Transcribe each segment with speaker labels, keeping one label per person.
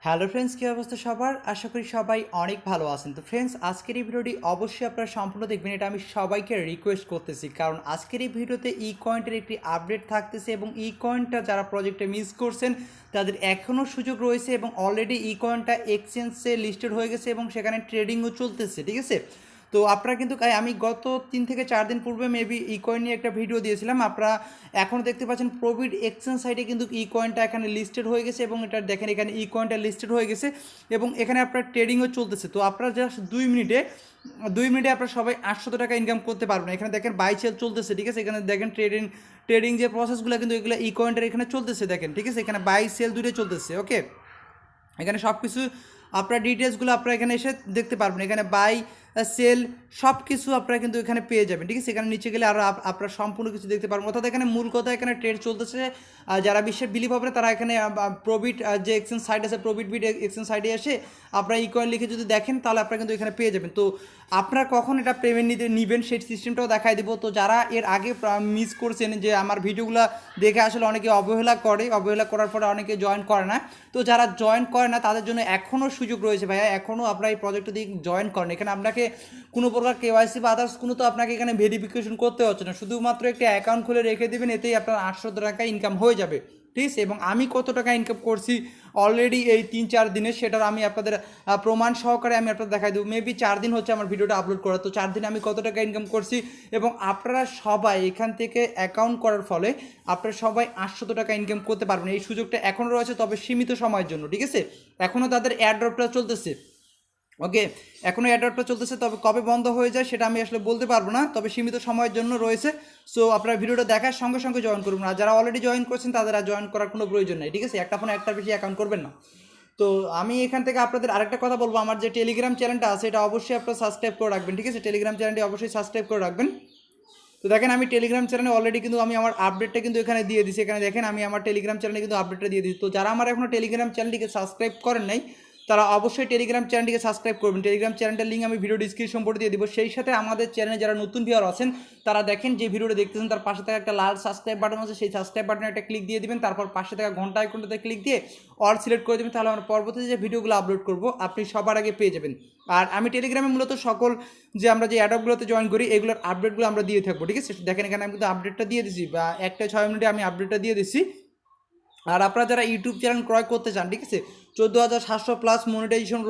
Speaker 1: Hello friends, কী অবস্থা সবার? আশা করি সবাই অনেক ভালো আছেন। তো ফ্রেন্ডস, আজকের এই ভিডিওটি অবশ্যই আপনারা সম্পূর্ণ দেখবেন, এটা আমি সবাইকে রিকোয়েস্ট করতেছি। কারণ আজকের এই ভিডিওতে ই কয়েন্টের একটি আপডেট থাকতেছে এবং ই কয়েনটা যারা প্রজেক্টে মিস করছেন তাদের এখনও সুযোগ রয়েছে এবং অলরেডি ই কয়েনটা এক্সচেঞ্জে লিস্টেড হয়ে গেছে এবং সেখানে ট্রেডিংও চলতেছে, ঠিক আছে? তো আপনারা কিন্তু আমি গত 3 থেকে 4 দিন পূর্বে মেবি ই কয়েন নিয়ে একটা ভিডিও দিয়েছিলাম। আপনারা এখন দেখতে পাচ্ছেন প্রবিট এক্সচেঞ্জ সাইটে কিন্তু ই কয়েনটা এখানে লিস্টেড হয়ে গেছে এবং এটা দেখেন এখানে ই কয়েনটা লিস্টেড হয়ে গেছে এবং এখানে আপনার ট্রেডিংও চলতেছে। তো আপনারা জাস্ট 2 মিনিটে আপনারা সবাই 800 টাকা ইনকাম করতে পারবেন। এখানে দেখেন বাই সেল চলতেছে, ঠিক আছে? এখানে দেখেন ট্রেডিং যে প্রসেসগুলো কিন্তু এগুলো ই কয়েনটার এখানে চলতেছে, দেখেন, ঠিক আছে? এখানে বাই সেল দুটোই চলতেছে। ওকে, এখানে সব কিছু আপনার ডিটেলসগুলো আপনারা এখানে এসে দেখতে পারবেন। এখানে বাই সেল সব কিছু আপনারা কিন্তু এখানে পেয়ে যাবেন, ঠিক আছে? এখানে নিচে গেলে আরও আপনারা সম্পূর্ণ কিছু দেখতে পারবেন। অর্থাৎ এখানে মূল কথা এখানে ট্রেড চলতেছে। যারা বিশ্বের বিলিভ হবে না তারা এখানে প্রবিট যে এক্সচেঞ্জ সাইট আছে, প্রবিট বিট এক্সচেঞ্জ সাইটে এসে আপনারা ই কয়েন লিখে যদি দেখেন তাহলে আপনারা কিন্তু এখানে পেয়ে যাবেন। তো আপনারা কখন এটা পেমেন্ট নিবেন সেই সিস্টেমটাও দেখাই দেবো। তো যারা এর আগে মিস করছেন যে আমার ভিডিওগুলো দেখে আসলে অনেকে অবহেলা করার পরে অনেকে জয়েন করে না। তো যারা জয়েন করে না তাদের জন্য এখনও সুযোগ রয়েছে ভাইয়া, এখনও আপনারা এই প্রজেক্টে দিয়ে জয়েন করেন। এখানে আপনাকে কোনো প্রকার কেওয়াইসি বা আদার্স কোনো তো আপনাকে এখানে ভেরিফিকেশন করতে হচ্ছে না, শুধুমাত্র একটি অ্যাকাউন্ট খুলে রেখে দেবেন, এতেই আপনার 800 টাকা ইনকাম হয়ে যাবে, ঠিক আছে? এবং আমি কত টাকা ইনকাম করছি অলরেডি এই 3-4 দিনে সেটার আমি আপনাদের প্রমাণ সহকারে আমি আপনাদের দেখাই দেবো। মেবি 4 দিন হচ্ছে আমার ভিডিওটা আপলোড করা, তো 4 দিনে আমি কত টাকা ইনকাম করছি এবং আপনারা সবাই এখান থেকে অ্যাকাউন্ট করার ফলে আপনারা সবাই 800 টাকা ইনকাম করতে পারবেন। এই সুযোগটা এখনও রয়েছে, তবে সীমিত সময়ের জন্য, ঠিক আছে? এখনও তাদের এয়ারড্রপটা চলতেছে। ওকে, এখনও অ্যাডাপ্টটা চলতেছে, তবে কবে বন্ধ হয়ে যায় সেটা আমি আসলে বলতে পারবো না, তবে সীমিত সময়ের জন্য রয়েছে। সো আপনারা ভিডিওটা দেখার সঙ্গে সঙ্গে জয়েন করুন। আর যারা অলরেডি জয়েন করছেন তাদের আর জয়েন করার কোনো প্রয়োজন নেই, ঠিক আছে? একটা ফোনে একটার বেশি অ্যাকাউন্ট করবেন না। তো আমি এখান থেকে আপনাদের আরেকটা কথা বলবো, আমার যে টেলিগ্রাম চ্যানেলটা আছে এটা অবশ্যই আপনারা সাবস্ক্রাইব করে রাখবেন, ঠিক আছে? টেলিগ্রাম চ্যানেলটি অবশ্যই সাবস্ক্রাইব করে রাখবেন। তো দেখেন আমি টেলিগ্রাম চ্যানেলে অলরেডি কিন্তু আমি আমার আপডেটটা কিন্তু এখানে দিয়ে দিচ্ছি। এখানে দেখেন আমি আমার টেলিগ্রাম চ্যানেলে কিন্তু আপডেটটা দিয়ে দিচ্ছি। তো যারা আমার এখনও টেলিগ্রাম চ্যানেলটিকে সাবস্ক্রাইব করেন নাই তারা অবশ্যই টেলিগ্রাম চ্যানেলটিকে সাবস্ক্রাইব করবেন। টেলিগ্রাম চ্যানেলটার লিঙ্ক আমি ভিডিও ডিসক্রিপশন বোর্ডে দিয়ে দিব। সেই সাথে আমাদের চ্যানেলে যারা নতুন ভিউয়ার আছেন তারা দেখেন যে ভিডিওটা দেখতেছেন তার পাশে থাকা একটা লাল সাবস্ক্রাইব বাটন আছে, সেই সাবস্ক্রাইব বাটনে একটা ক্লিক দিয়ে দিবেন, তারপর পাশে থাকা ঘন্টা আইকনটাতে ক্লিক দিয়ে অল সিলেক্ট করে দেবেন, তাহলে আমরা পরবর্তীতে যে ভিডিওগুলো আপলোড করব আপনি সবার আগে পেয়ে যাবেন। আর আমি টেলিগ্রামে মূলত সকল যে আমরা যে অ্যাডপগুলোতে জয়েন করি এগুলোর আপডেটগুলো আমরা দিয়ে থাকবো, ঠিক আছে? দেখেন এখানে আমি কিন্তু আপডেটটা দিয়ে দিচ্ছি, বা 1-6 মিনিটে আমি আপডেটটা দিয়ে দিচ্ছি। আর আপনারা যারা ইউটিউব চ্যানেল ক্রয় করতে চান, ঠিক আছে, 14,700 প্লাস মনিটাইজেশন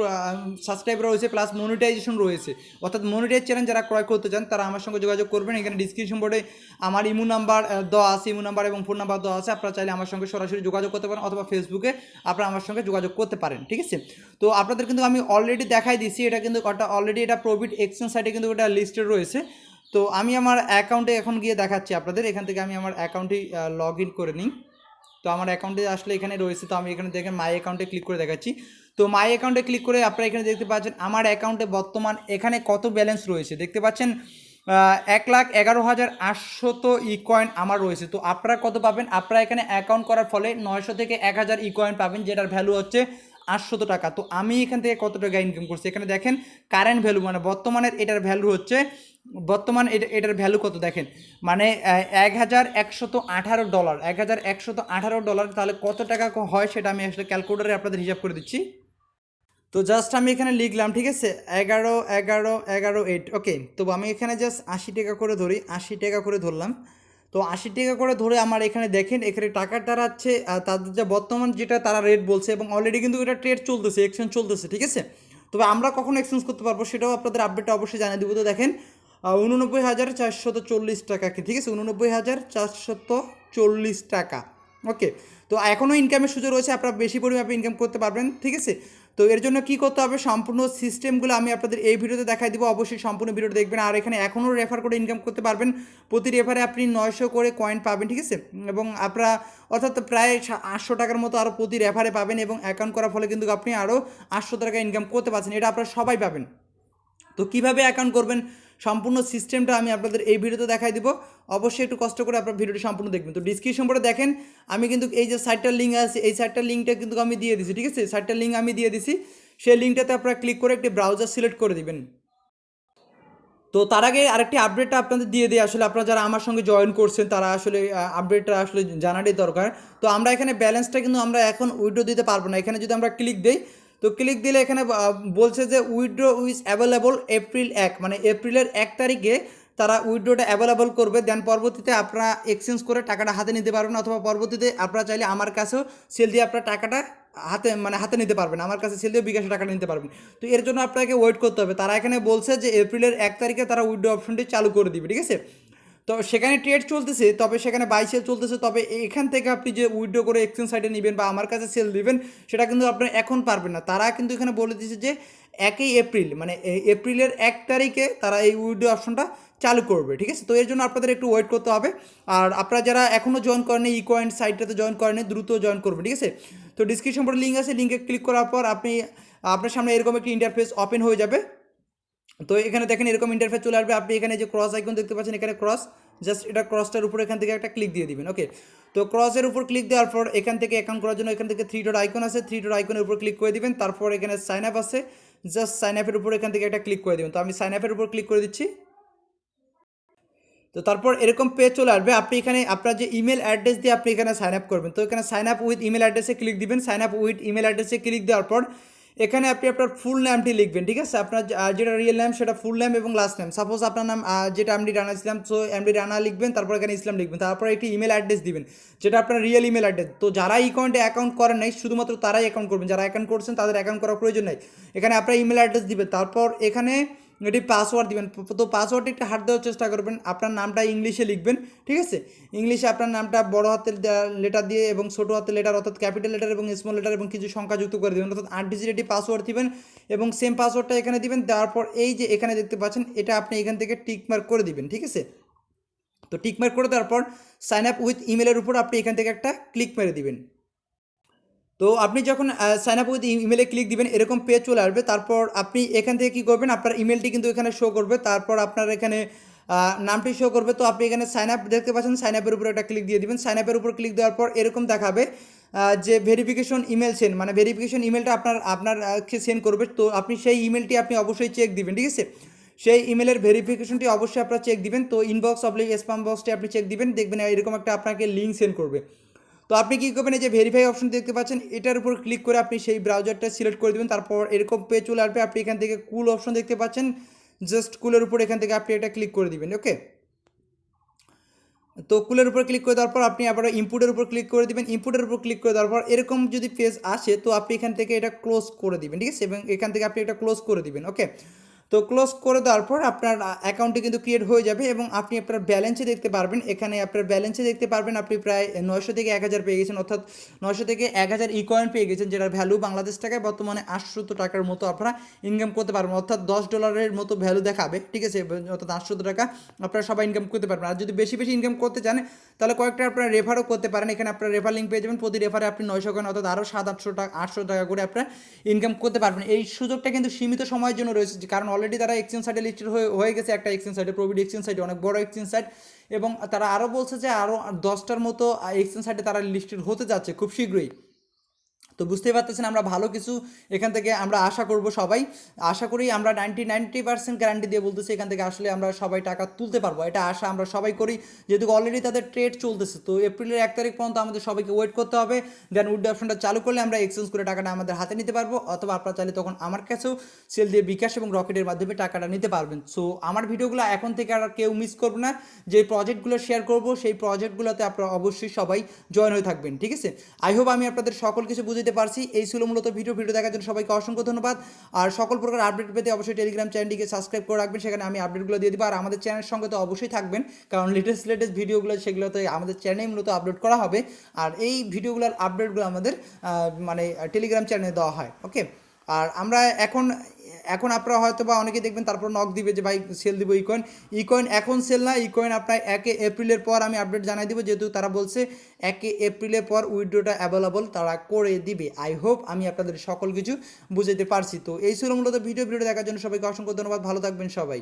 Speaker 1: সাবস্ক্রাইবার রয়েছে, প্লাস মনিটাইজেশন রয়েছে। অর্থাৎ মনিটাইজ চ্যানেল যারা ক্রয় করতে চান তারা আমার সঙ্গে যোগাযোগ করবেন। এখানে ডিসক্রিপশন বোর্ডে আমার ইমো নাম্বার দেওয়া আছে, ইমো নাম্বার এবং ফোন নাম্বার দেওয়া আছে। আপনারা চাইলে আমার সঙ্গে সরাসরি যোগাযোগ করতে পারেন অথবা ফেসবুকে আপনারা আমার সঙ্গে যোগাযোগ করতে পারেন, ঠিক আছে? তো আপনাদের কিন্তু আমি অলরেডি দেখাই দিচ্ছি, এটা কিন্তু অলরেডি এটা প্রবিট এক্সচেঞ্জ সাইটে কিন্তু এটা লিস্টেড রয়েছে। তো আমি আমার অ্যাকাউন্টে এখন গিয়ে দেখাচ্ছি আপনাদের। এখান থেকে আমি আমার অ্যাকাউন্টে লগ ইন করে নিই। তো আমার অ্যাকাউন্টে আসলে এখানে রয়েছে, তো আমি এখানে দেখেন মাই অ্যাকাউন্টে ক্লিক করে দেখাচ্ছি। তো মাই অ্যাকাউন্টে ক্লিক করে আপনারা এখানে দেখতে পাচ্ছেন আমার অ্যাকাউন্টে বর্তমান এখানে কত ব্যালেন্স রয়েছে দেখতে পাচ্ছেন। 1,11,800 ই কয়েন আমার রয়েছে। তো আপনারা কত পাবেন? আপনারা এখানে অ্যাকাউন্ট করার ফলে 900 থেকে 1,000 ই কয়েন পাবেন, যেটার ভ্যালু হচ্ছে 800 টাকা। তো আমি এখান থেকে কত টাকা ইনকাম করছি এখানে দেখেন। কারেন্ট ভ্যালু মানে বর্তমানের এটার ভ্যালু হচ্ছে, বর্তমান এটার ভ্যালু কত দেখেন, মানে $1,118, $1,118। তাহলে কত টাকা হয় সেটা আমি আসলে ক্যালকুলেটারে আপনাদের হিসাব করে দিচ্ছি। তো জাস্ট আমি এখানে লিখলাম, ঠিক আছে, 11, 11, 11, 8। ওকে, তো আমি এখানে জাস্ট 80 টাকা করে ধরি, 80 টাকা করে ধরলাম। তো 80 টাকা করে ধরে আমার এখানে দেখেন এখানে টাকা দাঁড়াচ্ছে তাদের যে বর্তমান যেটা তারা রেট বলছে, এবং অলরেডি কিন্তু এটা ট্রেড চলতেছে, এক্সচেঞ্জ চলতেছে, ঠিক আছে? তবে আমরা কখন এক্সচেঞ্জ করতে পারবো সেটাও আপনাদের আপডেটটা অবশ্যই জানিয়ে দেবো। তো দেখেন 89,440 টাকা, ঠিক আছে, 89,440 টাকা। ওকে, তো এখনও ইনকামের সুযোগ রয়েছে, আপনারা বেশি পরিমাণে ইনকাম করতে পারবেন, ঠিক আছে? তো এর জন্য কী করতে হবে সম্পূর্ণ সিস্টেমগুলো আমি আপনাদের এই ভিডিওতে দেখাই দিব, অবশ্যই সম্পূর্ণ ভিডিওটা দেখবেন। আর এখানে এখনও রেফার করে ইনকাম করতে পারবেন, প্রতি রেফারে আপনি 900 করে কয়েন পাবেন, ঠিক আছে? এবং আপনারা অর্থাৎ প্রায় 800 টাকার মতো আরও প্রতি রেফারে পাবেন, এবং অ্যাকাউন্ট করার ফলে কিন্তু আপনি আরও 800 টাকা ইনকাম করতে পারছেন, এটা আপনারা সবাই পাবেন। তো কীভাবে অ্যাকাউন্ট করবেন সম্পূর্ণ সিস্টেমটা আমি আপনাদের এই ভিডিওতে দেখাই দিব, অবশ্যই একটু কষ্ট করে আপনার ভিডিওটি সম্পূর্ণ দেখবেন। তো ডিসক্রিপশন বোর্ডে দেখেন আমি কিন্তু এই যে সাইটটার লিঙ্ক আছে, এই সাইটটার লিঙ্কটা কিন্তু আমি দিয়ে দিছি, ঠিক আছে? সাইটটার লিঙ্ক আমি দিয়ে দিছি, সেই লিঙ্কটাতে আপনারা ক্লিক করে একটি ব্রাউজার সিলেক্ট করে দিবেন। তো তার আগে আরেকটি আপডেটটা আপনাদের দিয়ে দিই, আসলে আপনারা যারা আমার সঙ্গে জয়েন করছেন তারা আসলে আপডেটটা আসলে জানারই দরকার। তো আমরা এখানে ব্যালেন্সটা কিন্তু আমরা এখন উইথড্র দিতে পারবো না। এখানে যদি আমরা ক্লিক দিই, তো ক্লিক দিলে এখানে বলছে যে উইথড্র উইজ অ্যাভেলেবল এপ্রিল 1, মানে এপ্রিলের 1 তারিখে তারা উইথড্রটা অ্যাভেলেবল করবে। দেন পরবর্তীতে আপনারা এক্সচেঞ্জ করে টাকাটা হাতে নিতে পারবেন, অথবা পরবর্তীতে আপনারা চাইলে আমার কাছেও সেল দিয়ে আপনার টাকাটা হাতে নিতে পারবেন, আমার কাছে সেল দিয়ে বিকাশে টাকাটা নিতে পারবেন। তো এর জন্য আপনাকে ওয়েট করতে হবে। তারা এখানে বলছে যে এপ্রিলের 1 তারিখে তারা উইথড্র অপশনটি চালু করে দিবে, ঠিক আছে। তো সেখানে ট্রেড চলতেছে, তবে সেখানে বাই সেল চলতেছে, তবে এখান থেকে আপনি যে উইথড্র করে এক্সচেঞ্জ সাইটে নেবেন বা আমার কাছে সেল দিবেন সেটা কিন্তু আপনি এখন পারবেন না। তারা কিন্তু এখানে বলে দিয়েছে যে 1 এপ্রিল, মানে এপ্রিলের 1 তারিখে তারা এই উইথড্র অপশনটা চালু করবে, ঠিক আছে। তো এর জন্য আপনাদের একটু ওয়েট করতে হবে। আর আপনারা যারা এখনও জয়েন করেনি ইকয়েন সাইটটাতে জয়েন করেনি, দ্রুত জয়েন করবেন, ঠিক আছে। তো ডিসক্রিপশন পরে লিঙ্ক আছে, লিঙ্কে ক্লিক করার পর আপনার সামনে এরকম একটি ইন্টারফেস ওপেন হয়ে যাবে। তো এখানে দেখেন এরকম ইন্টারফেস চলে আসবে। আপনি এখানে যে ক্রস আইকন দেখতে পাচ্ছেন, এখানে ক্রস, জাস্ট এটা ক্রসটার উপর এখান থেকে একটা ক্লিক দিয়ে দিবেন, ওকে। তো ক্রসের উপর ক্লিক দেওয়ার পর এখান থেকে অ্যাকাউন্ট করার জন্য এখান থেকে 3 ডট আইকন আছে, 3 ডট আইকনের উপর ক্লিক করে দিবেন। তারপর এখানে সাইন আপ আছে, জাস্ট সাইন আপের উপর এখান থেকে একটা ক্লিক করে দিবেন। তো আমি সাইন আপের উপর ক্লিক করে দিচ্ছি। তো তারপর এরকম পেজ চলে আসবে। আপনি এখানে আপনার যে ইমেল অ্যাড্রেস দিয়ে আপনি এখানে সাইন আপ করবেন। তো এখানে সাইন আপ উইথ ইমেল অ্যাড্রেসে ক্লিক দিবেন। সাইন আপ উইথ ইমেল অ্যাড্রেসে ক্লিক দেওয়ার পর এখানে আপনি আপনার ফুল নামটি লিখবেন, ঠিক আছে। আপনার যেটা রিয়েল নেম সেটা ফুল নেম এবং লাস্ট নেম। সাপোজ আপনার নাম যেটা এমডি রানা ইসলাম, সো এমডি রানা লিখবেন, তারপর এখানে ইসলাম লিখবেন, তারপর একটি ইমেল অ্যাড্রেস দিবেন যেটা আপনার রিয়েল ইমেল অ্যাড্রেস। তো যারা অ্যাকাউন্ট করেন নাই শুধুমাত্র তারাই অ্যাকাউন্ট করবেন, যারা অ্যাকাউন্ট করছেন তাদের অ্যাকাউন্ট করার প্রয়োজন নাই। এখানে আপনার ইমেল অ্যাড্রেস দিবেন, তারপর এখানে এটি পাসওয়ার্ড দিবেন। তো পাসওয়ার্ডটি একটু হাত দেওয়ার চেষ্টা করবেন। আপনার নামটা ইংলিশে লিখবেন, ঠিক আছে। ইংলিশে আপনার নামটা বড় হাতের লেটার দিয়ে এবং ছোটো হাতের লেটার অর্থাৎ ক্যাপিটাল লেটার এবং স্মল লেটার এবং কিছু সংখ্যা যুক্ত করে দেবেন, অর্থাৎ 8 ডিজিট একটি পাসওয়ার্ড দিবেন এবং সেম পাসওয়ার্ডটা এখানে দিবেন। দেওয়ার পর এই যে এখানে দেখতে পাচ্ছেন এটা আপনি এখান থেকে টিক মার্ক করে দিবেন, ঠিক আছে। তো টিক মার্ক করে দেওয়ার পর সাইন আপ উইথ ইমেলের উপর আপনি এখান থেকে একটা ক্লিক মেরে দিবেন। তো আপনি যখন সাইন আপ উইথ ইমেলে ক্লিক দিবেন এরকম পেজ চলে আসবে। তারপর আপনি এখান থেকে কী করবেন, আপনার ইমেলটি কিন্তু এখানে শো করবে, তারপর আপনার এখানে নামটি শো করবে। তো আপনি এখানে সাইন আপ দেখতে পাচ্ছেন, সাইন আপের উপর একটা ক্লিক দিয়ে দিবেন। সাইন আপের উপর ক্লিক দেওয়ার পর এরকম দেখাবে যে ভেরিফিকেশন ইমেল সেন্ড, মানে ভেরিফিকেশন ইমেলটা আপনারকে সেন্ড করবে। তো আপনি সেই ইমেলটি আপনি অবশ্যই চেক দিবেন, ঠিক আছে। সেই ইমেলের ভেরিফিকেশনটি অবশ্যই আপনারা চেক দিবেন। তো ইনবক্স অবলিক স্প্যাম বক্সটি আপনি চেক দিবেন, দেখবেন এরকম একটা আপনাকে লিঙ্ক সেন্ড করবে। তো আপনি কী করবেন, এই যে ভেরিফাই অপশন দেখতে পাচ্ছেন এটার উপর ক্লিক করে আপনি সেই ব্রাউজারটা সিলেক্ট করে দেবেন। তারপর এরকম পেজ চলে আসবে। আপনি এখান থেকে কুল অপশন দেখতে পাচ্ছেন, জাস্ট কুলের উপর এখান থেকে আপনি এটা ক্লিক করে দিবেন, ওকে। তো কুলের উপর ক্লিক করে দেওয়ার পর আপনি আবার ইনপুটের উপর ক্লিক করে দিবেন। ইনপুটের উপর ক্লিক করে দেওয়ার পর এরকম যদি পেজ আসে তো আপনি এখান থেকে এটা ক্লোজ করে দিবেন, ঠিক আছে, এবং এখান থেকে আপনি এটা ক্লোজ করে দিবেন, ওকে। তো ক্লোজ করে দেওয়ার পর আপনার অ্যাকাউন্টটি কিন্তু ক্রিয়েট হয়ে যাবে এবং আপনি আপনার ব্যালেন্সে দেখতে পারবেন। এখানে আপনার ব্যালেন্সে দেখতে পারবেন আপনি প্রায় 900 থেকে 1000 পেয়ে গেছেন, অর্থাৎ 900 থেকে 1000 ইকয়েন পেয়ে গেছেন, যেটার ভ্যালু বাংলাদেশ টাকায় বর্তমানে 800 টাকার মতো আপনারা ইনকাম করতে পারবেন, অর্থাৎ $10 মতো ভ্যালু দেখাবে, ঠিক আছে। অর্থাৎ 800 টাকা আপনারা সবাই ইনকাম করতে পারবেন। আর যদি বেশি বেশি ইনকাম করতে চান তাহলে কয়েকটা আপনারা রেফারও করতে পারেন। এখানে আপনার রেফার লিঙ্ক পেয়ে যাবেন, প্রতি রেফারে আপনি 900 কয়েন অর্থাৎ আরও 700-800 টাকা করে আপনারা ইনকাম করতে পারবেন। এই সুযোগটা কিন্তু সীমিত সময়ের জন্য রয়েছে, কারণ অলরেডি তারা এক্সচেঞ্জ সাইটে লিস্টেড হয়ে গেছে, একটা এক্সচেঞ্জ সাইটে, প্রভিড এক্সচেঞ্জ সাইটে, অনেক বড় এক্সচেঞ্জ সাইট, এবং তারা আরও বলছে যে আরও 10টার মতো এক্সচেঞ্জ সাইটে তারা লিস্টেড হতে যাচ্ছে খুব শীঘ্রই। তো বুঝতেই পারতেছেন আমরা ভালো কিছু এখান থেকে আমরা আশা করব, সবাই আশা করি। আমরা 90% গ্যারান্টি দিয়ে বলতেছি এখান থেকে আসলে আমরা সবাই টাকা তুলতে পারবো, এটা আশা আমরা সবাই করি, যেহেতু অলরেডি তাদের ট্রেড চলতেছে। তো এপ্রিলের 1 তারিখ পর্যন্ত আমাদের সবাইকে ওয়েট করতে হবে। দেন উইথড্র অপশনটা চালু করলে আমরা এক্সচেঞ্জ করে টাকাটা আমাদের হাতে নিতে পারবো, অথবা আপনারা চাইলে তখন আমার কাছেও সেল দিয়ে বিকাশ এবং রকেটের মাধ্যমে টাকাটা নিতে পারবেন। সো আমার ভিডিওগুলো এখন থেকে আর কেউ মিস করবে না। যে প্রজেক্টগুলো শেয়ার করব সেই প্রজেক্টগুলোতে আপনারা অবশ্যই সবাই জয়েন হয়ে থাকবেন, ঠিক আছে। আই হোপ আমি আপনাদের সকল কিছু বুঝতে পারছি। এই ছিল মূলত ভিডিও দেখার জন্য সবাইকে অসংখ্য ধন্যবাদ। আর সকল প্রকার আপডেট পেতে অবশ্যই টেলিগ্রাম চ্যানেলটিকে সাবস্ক্রাইব করে রাখবেন, সেখানে আমি আপডেটগুলো দিয়ে দিব। আর আমাদের চ্যানেলের সঙ্গে তো অবশ্যই থাকবেন, কারণ লেটেস্ট ভিডিওগুলো সেগুলোতে আমাদের চ্যানেলেই মূলত আপলোড করা হবে। আর এই ভিডিওগুলোর আপডেটগুলো আমাদের মানে টেলিগ্রাম চ্যানেলে দেওয়া হয়, ওকে। আর আমরা এখন আপনারা হয়তো বা অনেকেই দেখবেন তারপর নক দিবে যে ভাই সেল দিব ইকয়েন এখন সেল না, ইকয়েন আপনার 1 এপ্রিলের পর আমি আপডেট জানাই দিব, যেহেতু তারা বলছে 1 এপ্রিলের পর উইথড্রটা অ্যাভেলেবল তারা করে দিবে। আই হোপ আমি আপনাদের সকল কিছু বুঝাতে পারছি। তো এই ছিল মূলত ভিডিও দেখার জন্য সবাইকে অসংখ্য ধন্যবাদ, ভালো থাকবেন সবাই।